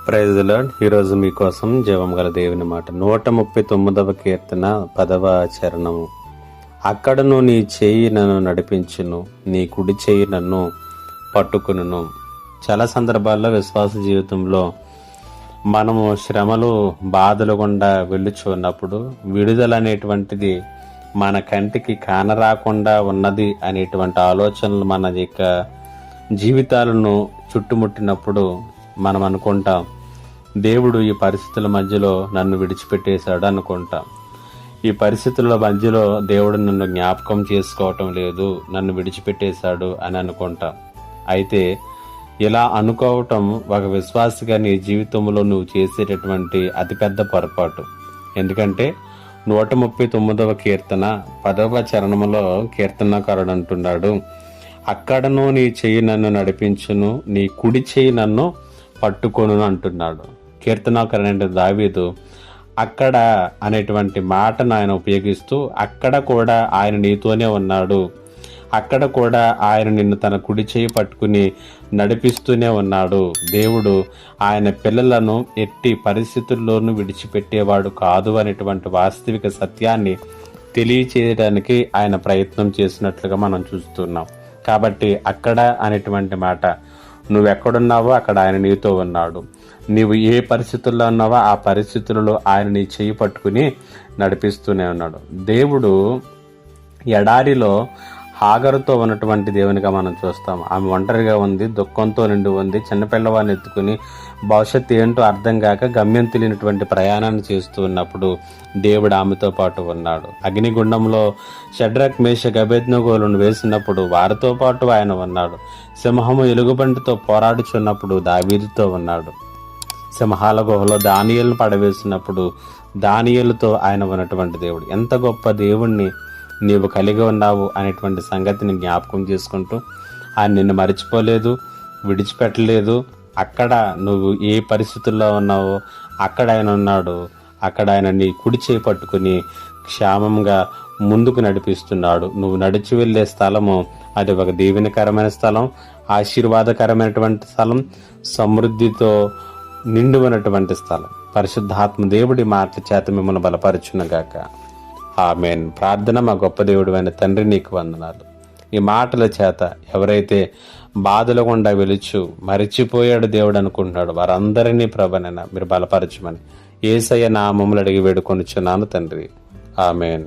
Praise the lord. ఈరోజు మీకోసం జీవం గల దేవుని మాట 139వ కీర్తన 10వ చరణము. అక్కడను నీ చేయి నన్ను నడిపించును, నీ కుడి చేయి నన్ను పట్టుకును. చాలా సందర్భాల్లో విశ్వాస జీవితంలో మనము శ్రమలు బాధలు గుండా వెళ్ళుచున్నప్పుడు విడుదల అనేటువంటిది మన కంటికి కానరాకుండా ఉన్నది అనేటువంటి ఆలోచనలు మన యొక్క జీవితాలను చుట్టుముట్టినప్పుడు మనం అనుకుంటాం, దేవుడు ఈ పరిస్థితుల మధ్యలో నన్ను విడిచిపెట్టేశాడు అనుకుంటాం. ఈ పరిస్థితుల మధ్యలో దేవుడు నన్ను జ్ఞాపకం చేసుకోవటం లేదు, నన్ను విడిచిపెట్టేశాడు అని అనుకుంటాం. అయితే ఇలా అనుకోవటం ఒక విశ్వాసిగా నీ జీవితంలో నువ్వు చేసేటటువంటి అతిపెద్ద పొరపాటు. ఎందుకంటే 139వ కీర్తన 10వ చరణములో కీర్తనకారుడు అంటున్నాడు, అక్కడను నీ చెయ్యి నన్ను నడిపించును, నీ కుడి చెయ్యి నన్ను పట్టుకొను అంటున్నాడు. కీర్తనాకారుడైన దావీదు అక్కడ అనేటువంటి మాటను ఆయన ఉపయోగిస్తూ, అక్కడ కూడా ఆయన నీతోనే ఉన్నాడు, అక్కడ కూడా ఆయన నిన్ను తన కుడి చేయి పట్టుకుని నడిపిస్తూనే ఉన్నాడు. దేవుడు ఆయన పిల్లలను ఎట్టి పరిస్థితుల్లోనూ విడిచిపెట్టేవాడు కాదు అనేటువంటి వాస్తవిక సత్యాన్ని తెలియచేయడానికి ఆయన ప్రయత్నం చేసినట్లుగా మనం చూస్తున్నాం. కాబట్టి అక్కడ అనేటువంటి మాట, నువ్వెక్కడున్నావో అక్కడ ఆయన నీతో ఉన్నాడు, నీవు ఏ పరిస్థితుల్లో ఉన్నావో ఆ పరిస్థితులలో ఆయన నీ చేయి పట్టుకుని నడిపిస్తూనే ఉన్నాడు. దేవుడు ఎడారిలో హాగరుతో ఉన్నటువంటి దేవునిగా మనం చూస్తాం. ఆమె ఒంటరిగా ఉంది, దుఃఖంతో నిండి ఉంది, చిన్నపిల్లవాడిని ఎత్తుకుని భవిష్యత్తు ఏంటో అర్థం కాక గమ్యం తెలియనటువంటి ప్రయాణాన్ని చేస్తూ ఉన్నప్పుడు దేవుడు ఆమెతో పాటు ఉన్నాడు. అగ్నిగుండంలో షడ్రక్ మేషక్ అబేద్నెగోలను వేసినప్పుడు వారితో పాటు ఆయన ఉన్నాడు. సింహము ఎలుగుబంటితో పోరాడుచున్నప్పుడు దావీదుతో ఉన్నాడు. సింహాల గుహలో దానియేలును పడవేసినప్పుడు దానియేలుతో ఆయన ఉన్నటువంటి దేవుడు. ఎంత గొప్ప దేవుణ్ణి నీవు కలిగి ఉన్నావు అనేటువంటి సంగతిని జ్ఞాపకం చేసుకుంటూ ఆయన నిన్ను మరిచిపోలేదు, విడిచిపెట్టలేదు. అక్కడ నువ్వు ఏ పరిస్థితుల్లో ఉన్నావో అక్కడ ఆయన ఉన్నాడు. అక్కడ ఆయన నీ కుడి చేయి పట్టుకుని క్షేమంగా ముందుకు నడిపిస్తున్నాడు. నువ్వు నడిచి వెళ్ళే స్థలము అది ఒక దీవెనకరమైన స్థలం, ఆశీర్వాదకరమైనటువంటి స్థలం, సమృద్ధితో నిండి ఉన్నటువంటి స్థలం. పరిశుద్ధాత్మ దేవుడి మాటల చేత మిమ్మల్ని బలపరచునగాక. ఆమేన్. ప్రార్థన. మా గొప్ప దేవుడు అయిన తండ్రి, నీకు వందనాలు. ఈ మాటల చేత ఎవరైతే బాధల గుండా వెలుచు మరిచిపోయాడు దేవుడు అనుకుంటున్నాడు వారందరినీ ప్రభువైన మీరు బలపరచమని యేసయ్య నామములో అడిగి వేడుకొనుచున్నాను తండ్రి. ఆమేన్.